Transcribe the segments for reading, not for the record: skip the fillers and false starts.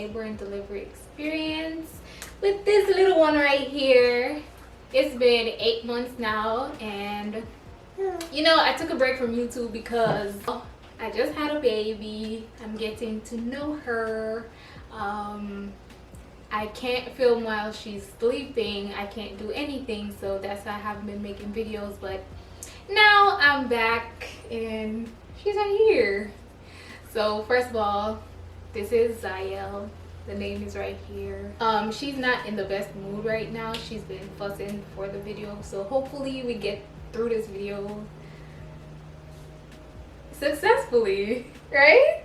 labor and delivery experience with this little one right here. It's been 8 months now, and you know, I took a break from YouTube because I just had a baby. I'm getting to know her. I can't film while she's sleeping. I can't do anything, so that's why I haven't been making videos. But now I'm back and she's right here. So first of all, this is Shaneil. The name is right here. She's not in the best mood right now. She's been fussing for the video, so hopefully we get through this video successfully, right?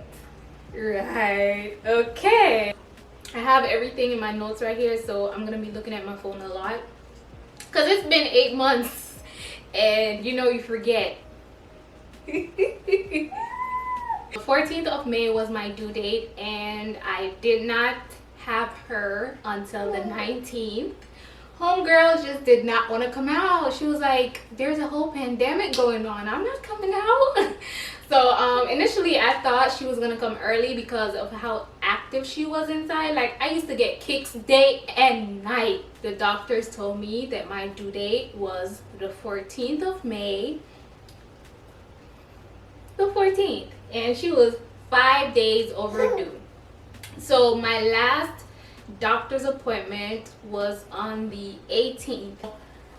Right. Okay. I have everything in my notes right here, so I'm gonna be looking at my phone a lot because it's been 8 months and you know, you forget. The 14th of May was my due date, and I did not have her until the 19th. Homegirl just did not want to come out. She was like, there's a whole pandemic going on, I'm not coming out. So initially I thought she was gonna come early because of how active she was inside. Like, I used to get kicks day and night. The doctors told me that my due date was the 14th of May. The 14th, and she was 5 days overdue. So my last doctor's appointment was on the 18th.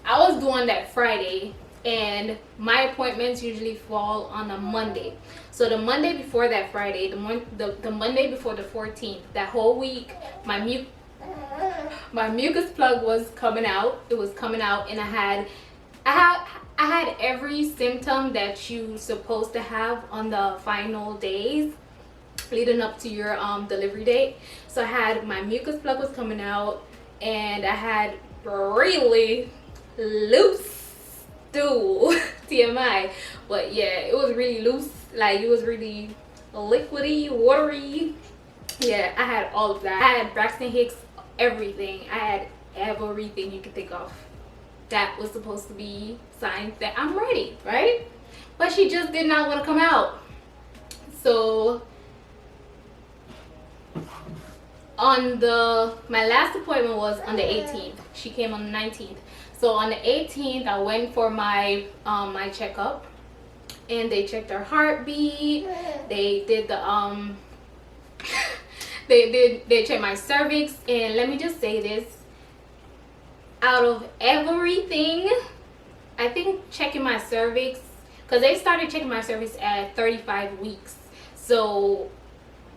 I was due on that Friday, and my appointments usually fall on a Monday. So the Monday before that Friday, the Monday before the 14th, that whole week, my mucus plug was coming out. It was coming out, and I had every symptom that you're supposed to have on the final days leading up to your delivery date. So I had, my mucus plug was coming out, and I had really loose stool. TMI. But yeah, it was really loose. Like, it was really liquidy, watery. Yeah, I had all of that. I had Braxton Hicks, everything. I had everything you could think of that was supposed to be signs that I'm ready, right? But she just did not want to come out. So my last appointment was on the 18th. She came on the 19th. So on the 18th, I went for my my checkup, and they checked her heartbeat. They did the they checked my cervix, and let me just say this. Out of everything, I think checking my cervix, because they started checking my cervix at 35 weeks. So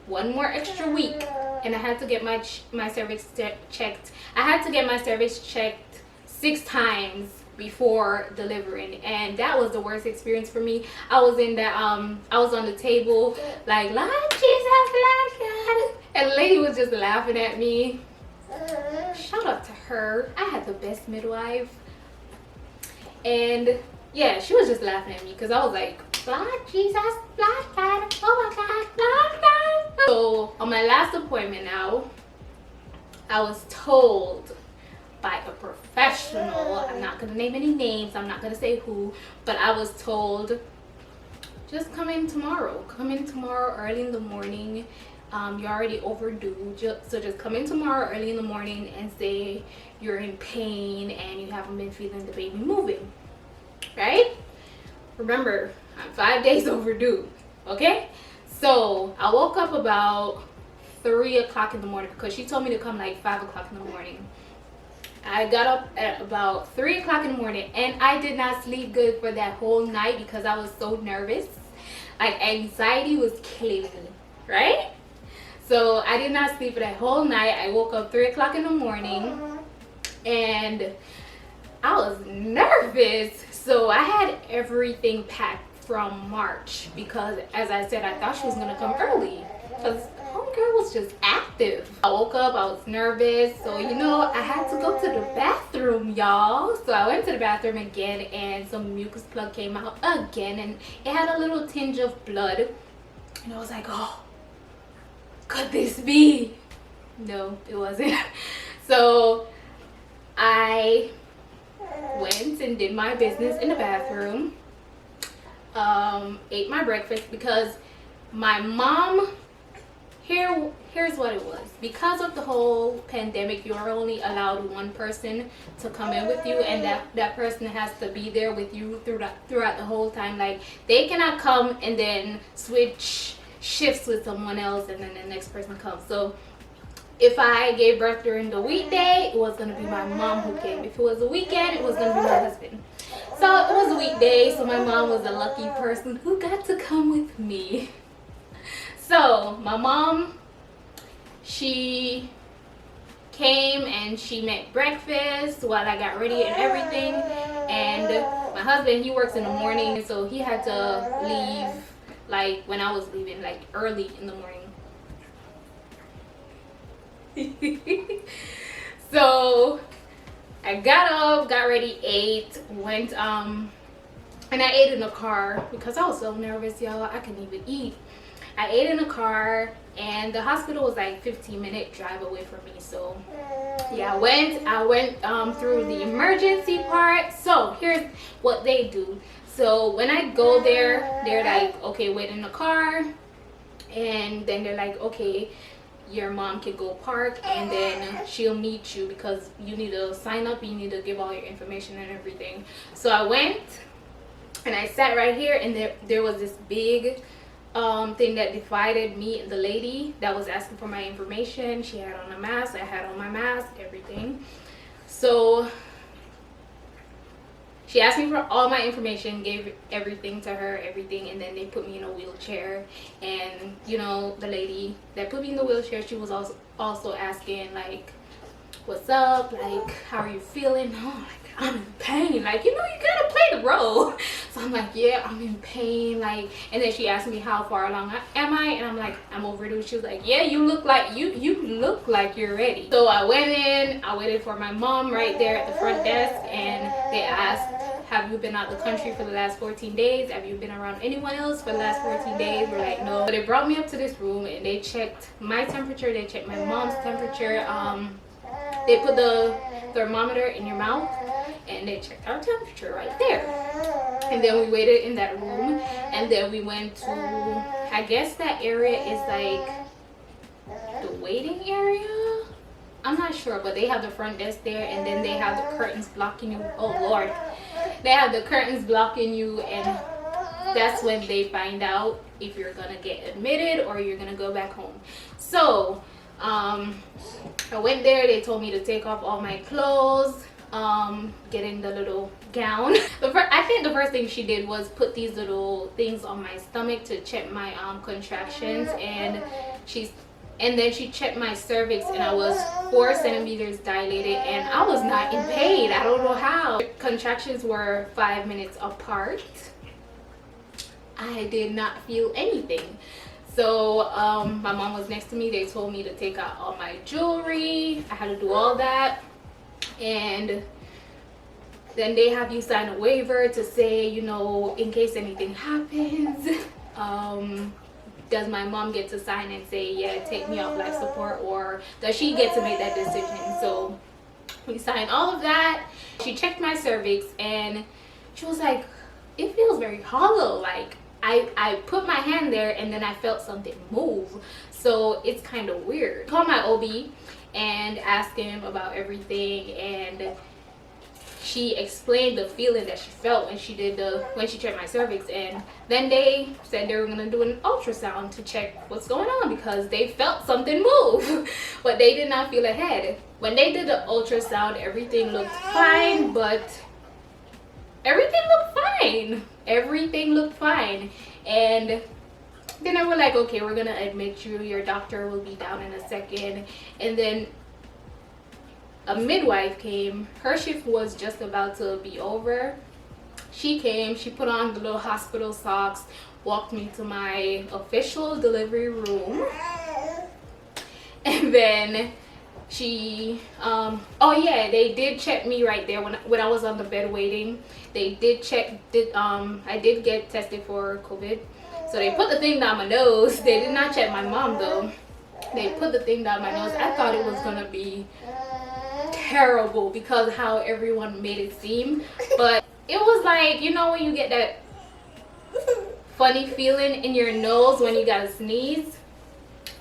one more extra week, and I had to get my cervix checked. I had to get my cervix checked 6 times before delivering, and that was the worst experience for me. I was in that I was on the table like, Lord Jesus, Lord God, and the lady was just laughing at me. Shout out to her. I had the best midwife, and yeah, she was just laughing at me because I was like, Lord Jesus, Lord God, oh my God, Lord God. So on my last appointment now, I was told by a professional, I'm not gonna name any names, I'm not gonna say who, but I was told, just come in tomorrow. Come in tomorrow early in the morning. You're already overdue, so just come in tomorrow early in the morning and say you're in pain and you haven't been feeling the baby moving, right? Remember, I'm 5 days overdue, okay? So I woke up about 3 o'clock in the morning because she told me to come like 5 o'clock in the morning. I got up at about 3 o'clock in the morning, and I did not sleep good for that whole night because I was so nervous. Like, anxiety was killing me, right? So I did not sleep for that whole night. I woke up 3 o'clock in the morning, and I was nervous. So I had everything packed from March because, as I said, I thought she was gonna come early because homegirl was just active. I woke up, I was nervous, so you know, I had to go to the bathroom, y'all. So I went to the bathroom again, and some mucus plug came out again, and it had a little tinge of blood, and I was like, oh, could this be? No, it wasn't. So I went and did my business in the bathroom, ate my breakfast because my mom here's what it was. Because of the whole pandemic, you are only allowed one person to come in with you, and that person has to be there with you throughout the whole time. Like, they cannot come and then switch shifts with someone else and then the next person comes. So if I gave birth during the weekday, it was gonna be my mom who came. If it was a weekend, it was gonna be my husband. So it was a weekday, so my mom was a lucky person who got to come with me. So my mom, she came and she made breakfast while I got ready and everything. And my husband, he works in the morning, so he had to leave like when I was leaving, like early in the morning. So I got up, got ready, ate, went and I ate in the car because I was so nervous, y'all. I couldn't even eat. I ate in the car, and the hospital was like 15-minute drive away from me. So yeah, I went through the emergency part. So here's what they do. So when I go there, they're like, okay, wait in the car, and then they're like, okay, your mom can go park, and then she'll meet you because you need to sign up, you need to give all your information and everything. So I went and I sat right here, and there was this big thing that divided me and the lady that was asking for my information. She had on a mask, I had on my mask, everything. So she asked me for all my information, gave everything to her, everything, and then they put me in a wheelchair. And you know, the lady that put me in the wheelchair, she was also asking like, what's up, like, how are you feeling? Oh, like, I'm in pain, like, you know, you gotta play the role. So I'm like, yeah, I'm in pain, like. And then she asked me how far along am I, and I'm like, I'm overdue. She was like, yeah, you look like you're ready. So I went in, I waited for my mom right there at the front desk, and they asked, have you been out of the country for the last 14 days? Have you been around anyone else for the last 14 days? We're like, no. So they brought me up to this room, and they checked my temperature, they checked my mom's temperature. They put the thermometer in your mouth, and they checked our temperature right there. And then we waited in that room, and then we went to, I guess that area is like the waiting area. I'm not sure, but they have the front desk there, and then they have the curtains blocking you. Oh Lord, they have the curtains blocking you, and that's when they find out if you're gonna get admitted or you're gonna go back home. So I went there. They told me to take off all my clothes, get in the little gown. I think the first thing she did was put these little things on my stomach to check my contractions, and then she checked my cervix, and I was 4 centimeters dilated, and I was not in pain. I don't know how. Contractions were 5 minutes apart. I did not feel anything. So my mom was next to me. They told me to take out all my jewelry. I had to do all that, and then they have you sign a waiver to say, you know, in case anything happens, does my mom get to sign and say, yeah, take me off life support, or does she get to make that decision? So we signed all of that. She checked my cervix, and she was like, it feels very hollow. Like, I put my hand there, and then I felt something move. So it's kind of weird. I called my OB and asked him about everything, and she explained the feeling that she felt when she checked my cervix. And then they said they were gonna do an ultrasound to check what's going on, because they felt something move, but they did not feel a head. When they did the ultrasound, everything looked fine, but everything looked fine. And then they were like, okay, we're gonna admit you, your doctor will be down in a second. And then a midwife came. Her shift was just about to be over. She came, she put on the little hospital socks, walked me to my official delivery room, and then she oh yeah, they did check me right there when I was on the bed waiting. They did check, I did get tested for COVID. So they put the thing down my nose. They did not check my mom though. They put the thing down my nose. I thought it was gonna be terrible because of how everyone made it seem, but it was like, you know, when you get that funny feeling in your nose when you gotta sneeze.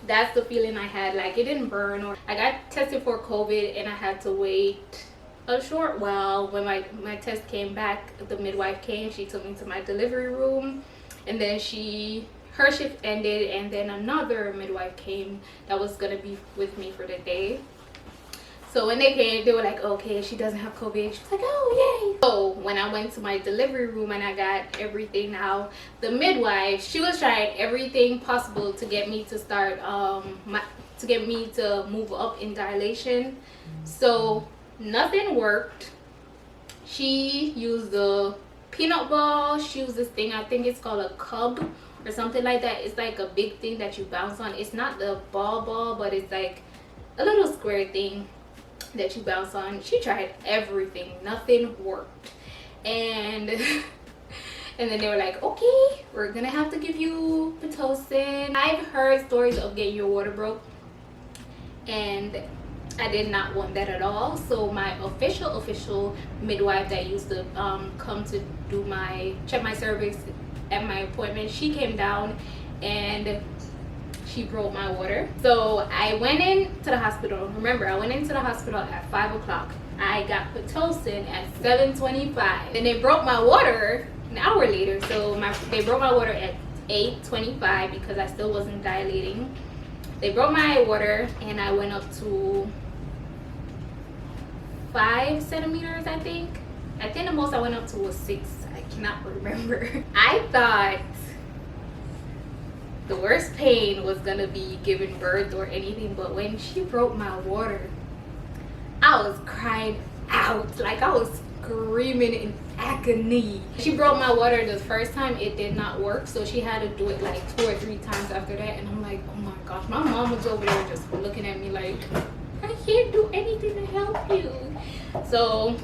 That's the feeling I had. Like, it didn't burn. Or I got tested for COVID and I had to wait a short while. When my test came back, the midwife came, she took me to my delivery room, and then her shift ended, and then another midwife came that was gonna be with me for the day. So when they came, they were like, okay, she doesn't have COVID. She was like, oh, yay. So when I went to my delivery room and I got everything out, the midwife, she was trying everything possible to get me to start, to get me to move up in dilation. So nothing worked. She used the peanut ball. She used this thing, I think it's called a cub or something like that. It's like a big thing that you bounce on. It's not the ball, but it's like a little square thing that you bounce on. She tried everything, nothing worked. And and then they were like, okay, we're gonna have to give you Pitocin. I've heard stories of getting your water broke, and I did not want that at all. So my official midwife that used to come to do check my cervix at my appointment, she came down and she broke my water. So I went into the hospital. Remember, I went into the hospital at 5 o'clock. I got Pitocin at 7:25. Then they broke my water an hour later. So they broke my water at 8:25 because I still wasn't dilating. They broke my water and I went up to 5 centimeters, I think. I think the most I went up to was 6. I cannot remember. I thought the worst pain was gonna be giving birth or anything, but when she broke my water, I was crying out. Like, I was screaming in agony. She broke my water the first time, it did not work, so she had to do it like 2 or 3 times after that. And I'm like, oh my gosh, my mom was over there just looking at me like, I can't do anything to help you. So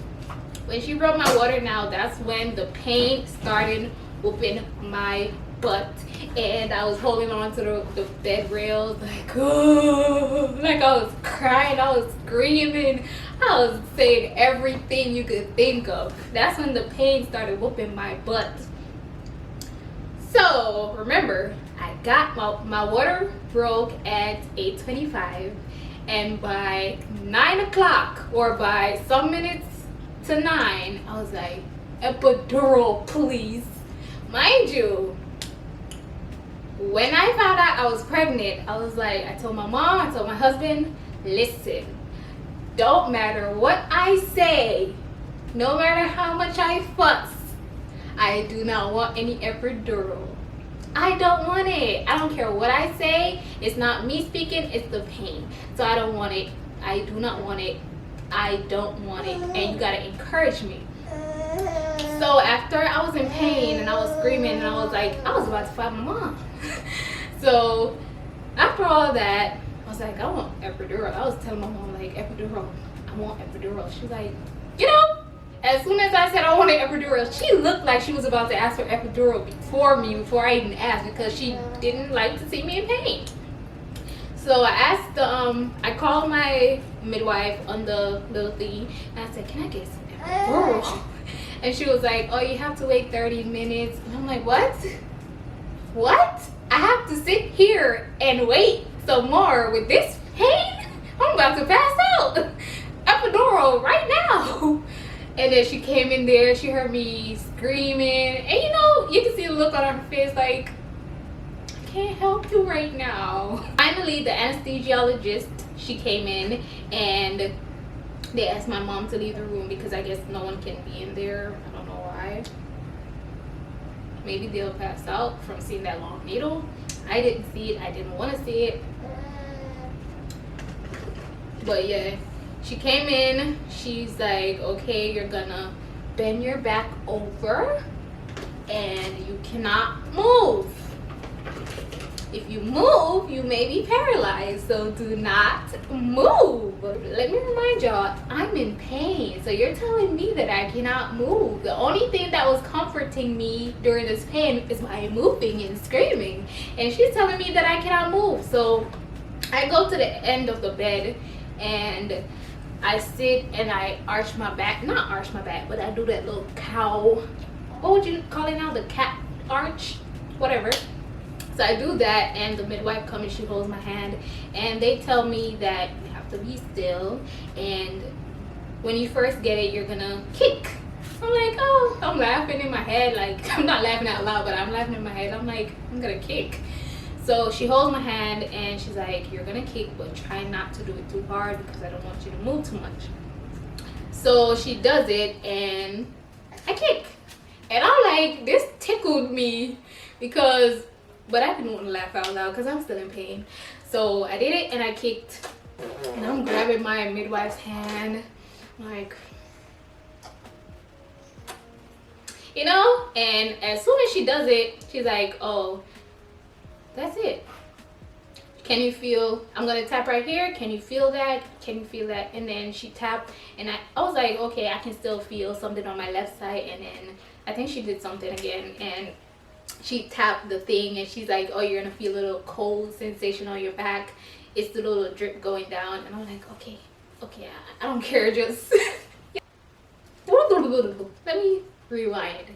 when she broke my water, now that's when the pain started whooping my butt, and I was holding on to the bed rails like, oh, like I was crying, I was screaming, I was saying everything you could think of. That's when the pain started whooping my butt. So remember, I got my water broke at 8:25, and by 9 o'clock or by some minutes to 9, I was like, epidural, please. Mind you, when I found out I was pregnant, I was like, I told my mom, I told my husband, listen, don't matter what I say, no matter how much I fuss, I do not want any epidural. I don't want it. I don't care what I say. It's not me speaking, it's the pain. So I don't want it. I do not want it. I don't want it. And you gotta encourage me. So after I was in pain and I was screaming and I was like, I was about to fight my mom. So after all that, I was like, I want epidural. I was telling my mom, like, epidural, I want epidural. She was like, you know, as soon as I said I wanted epidural, she looked like she was about to ask for epidural before I even asked, because she didn't like to see me in pain. So I asked I called my midwife on the little thingy and I said, can I get some epidural? And she was like, oh, you have to wait 30 minutes. And I'm like, what? What? I have to sit here and wait some more with this pain? I'm about to pass out. Epidural right now. And then she came in there, she heard me screaming. And you know, you can see the look on her face like, I can't help you right now. Finally, the anesthesiologist, she came in and they asked my mom to leave the room because I guess no one can be in there. I don't know why. Maybe they'll pass out from seeing that long needle. I didn't see it. I didn't want to see it. But yeah, she came in. She's like, okay, you're gonna bend your back over and you cannot move. If you move, you may be paralyzed, so do not move. Let me remind y'all, I'm in pain, so you're telling me that I cannot move. The only thing that was comforting me during this pain is my moving and screaming, and she's telling me that I cannot move. So I go to the end of the bed and I sit and I arch my back, not arch my back, but I do that little cow, what would you call it now, the cat arch, whatever. So I do that, and the midwife comes and she holds my hand, and they tell me that you have to be still, and when you first get it, you're gonna kick. I'm like, oh, I'm laughing in my head, like, I'm not laughing out loud, but I'm laughing in my head. I'm like, I'm gonna kick. So she holds my hand and she's like, you're gonna kick, but try not to do it too hard because I don't want you to move too much. So she does it and I kick. And I'm like, this tickled me because, but I didn't want to laugh out loud because I'm still in pain. So I did it and I kicked, and I'm grabbing my midwife's hand, like, you know, and as soon as she does it, she's like, oh, that's it. Can you feel, I'm gonna tap right here, can you feel that? Can you feel that? And then she tapped, and I was like, okay, I can still feel something on my left side. And then I think she did something again, and she tapped the thing, and she's like, oh, you're gonna feel a little cold sensation on your back. It's the little drip going down. And I'm like, okay, I don't care, just let me rewind.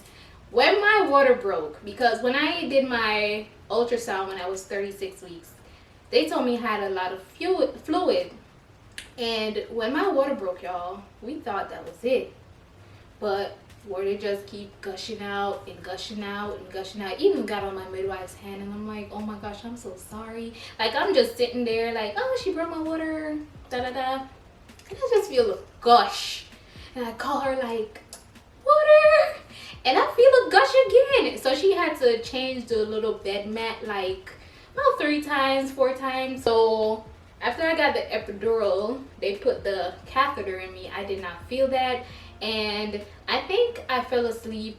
When my water broke, because when I did my ultrasound when I was 36 weeks, they told me I had a lot of fluid. And when my water broke, y'all, we thought that was it. But water just keep gushing out and gushing out and gushing out. I even got on my midwife's hand, and I'm like, oh my gosh, I'm so sorry. Like, I'm just sitting there like, oh, she broke my water, da da da. And I just feel a gush. And I call her like, water, and I feel a gush again. So she had to change the little bed mat like about 3 times, 4 times. So after I got the epidural, they put the catheter in me. I did not feel that, and I think I fell asleep.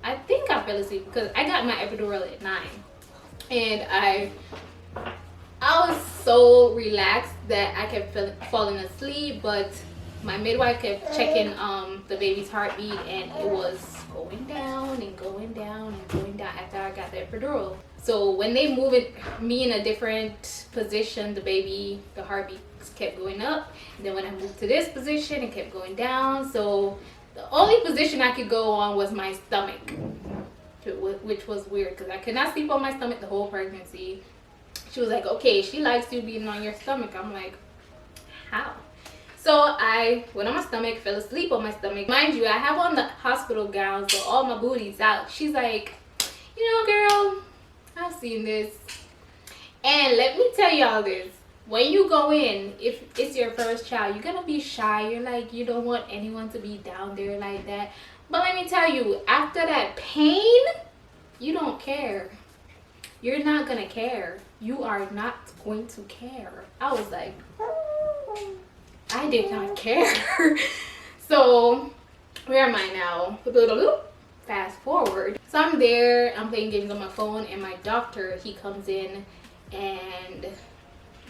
Because I got my epidural at 9, and I was so relaxed that I kept falling asleep, but my midwife kept checking the baby's heartbeat, and it was going down and going down and going down after I got the epidural. So when they moved me in a different position, the heartbeat kept going up. And then when I moved to this position, it kept going down. So the only position I could go on was my stomach, which was weird because I could not sleep on my stomach the whole pregnancy. She was like, okay, she likes you being on your stomach. I'm like, how? So I went on my stomach, fell asleep on my stomach. Mind you, I have on the hospital gown, so all my booty's out. She's like, you know, girl, I've seen this. And let me tell y'all this. When you go in, if it's your first child, you're gonna be shy. You're like, you don't want anyone to be down there like that. But let me tell you, after that pain, you don't care. You're not gonna care. You are not going to care. I was like, I did not care. So where am I now? Fast forward. So I'm there, I'm playing games on my phone, and my doctor, he comes in and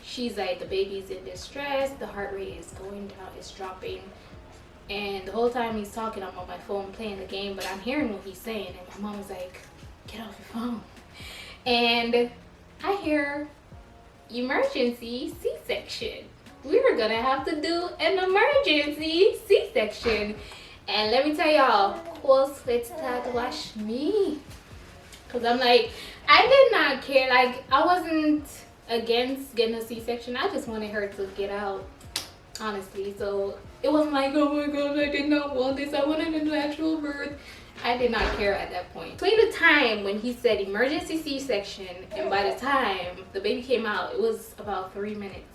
she's like, the baby's in distress, the heart rate is going down, it's dropping. And the whole time he's talking, I'm on my phone playing the game, but I'm hearing what he's saying. And my mom's like, get off your phone. And I hear emergency C-section. We were gonna have to do an emergency C-section. And let me tell y'all, cool sweat started wash me. Cause I'm like, I did not care. Like, I wasn't against getting a C-section. I just wanted her to get out, honestly. So it wasn't like, oh my god, I did not want this. I wanted a natural birth. I did not care at that point. Between the time when he said emergency C-section and by the time the baby came out, it was about 3 minutes.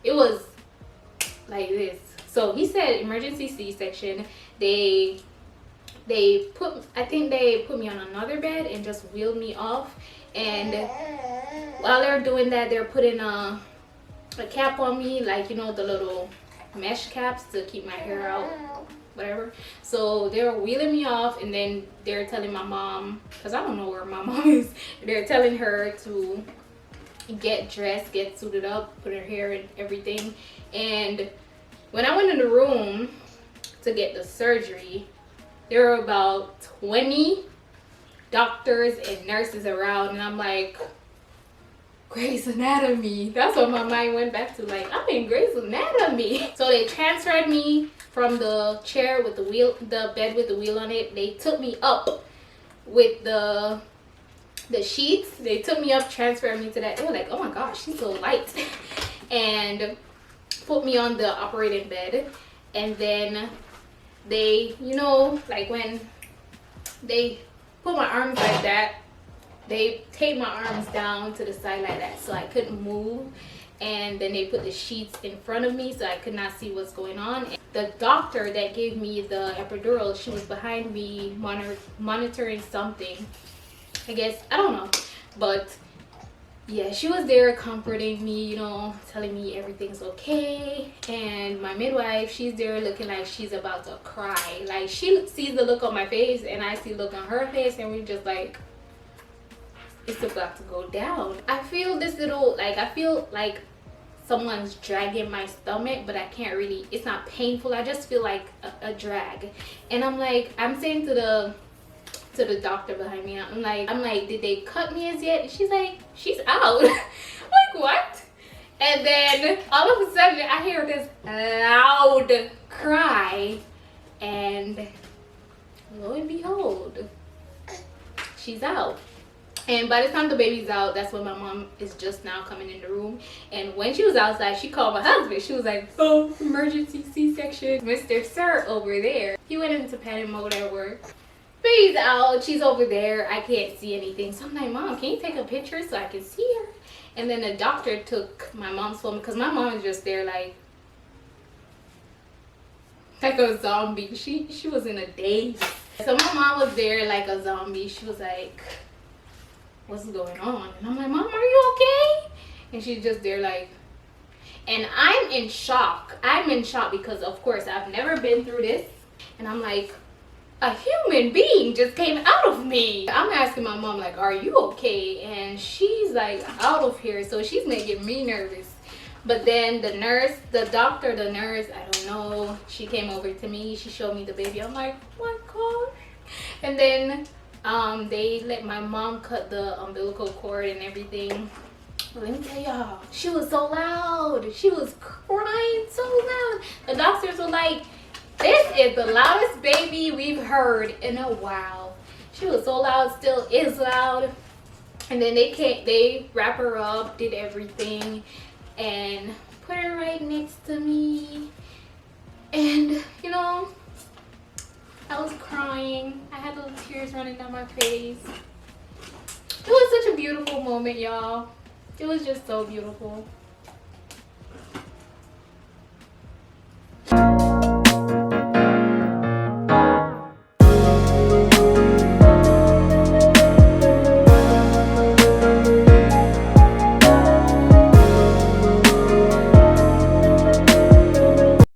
It was like this. So he said emergency C-section. I think they put me on another bed and just wheeled me off. And while they're doing that, they're putting a cap on me, like, you know, the little mesh caps to keep my hair out, whatever. So they're wheeling me off, and then they're telling my mom, because I don't know where my mom is, they're telling her to get dressed, get suited up, put her hair and everything. And when I went in the room to get the surgery, there were about 20 doctors and nurses around, and I'm like, Grey's Anatomy. That's what my mind went back to, like, I'm in Grey's Anatomy. So they transferred me from the chair with the wheel, the bed with the wheel on it. They took me up with the the sheets, they took me up, transferred me to that. They were like, oh my gosh, she's so light. And put me on the operating bed. And then they, you know, like when they put my arms like that, they taped my arms down to the side like that so I couldn't move. And then they put the sheets in front of me so I could not see what's going on. And the doctor that gave me the epidural, she was behind me monitoring something, I guess, I don't know. But yeah, she was there comforting me, you know, telling me everything's okay. And my midwife, she's there looking like she's about to cry. Like, she sees the look on my face and I see the look on her face, and we're just like, it's about to go down. I feel this little, like, I feel like someone's dragging my stomach, but I can't really, it's not painful. I just feel like a drag. And I'm like, I'm saying to the doctor behind me, I'm like, did they cut me as yet? And she's like, she's out. I'm like, what? And then all of a sudden I hear this loud cry, and lo and behold, she's out. And by the time the baby's out, that's when my mom is just now coming in the room. And when she was outside, she called my husband. She was like, oh, emergency C-section. Mr. Sir over there, he went into panic mode at work. Baby's out, she's over there, I can't see anything. So I'm like, Mom, can you take a picture so I can see her? And then the doctor took my mom's phone, because my mom is just there like a zombie. She was in a daze. So my mom was there like a zombie. She was like, what's going on? And I'm like, Mom, are you okay? And she's just there like, and I'm in shock. I'm in shock because, of course, I've never been through this. And I'm like, a human being just came out of me. I'm asking my mom, like, are you okay? And she's like, out of here. So she's making me nervous. But then the nurse, the doctor, the nurse, I don't know, she came over to me. She showed me the baby. I'm like, oh my gosh. And then they let my mom cut the umbilical cord and everything. Let me tell y'all, she was so loud. She was crying so loud. The doctors were like, this is the loudest baby we've heard in a while. She was so loud, still is loud. And then they wrap her up, did everything, and put her right next to me. And you know, I was crying. I had little tears running down my face. It was such a beautiful moment, y'all. It was just so beautiful.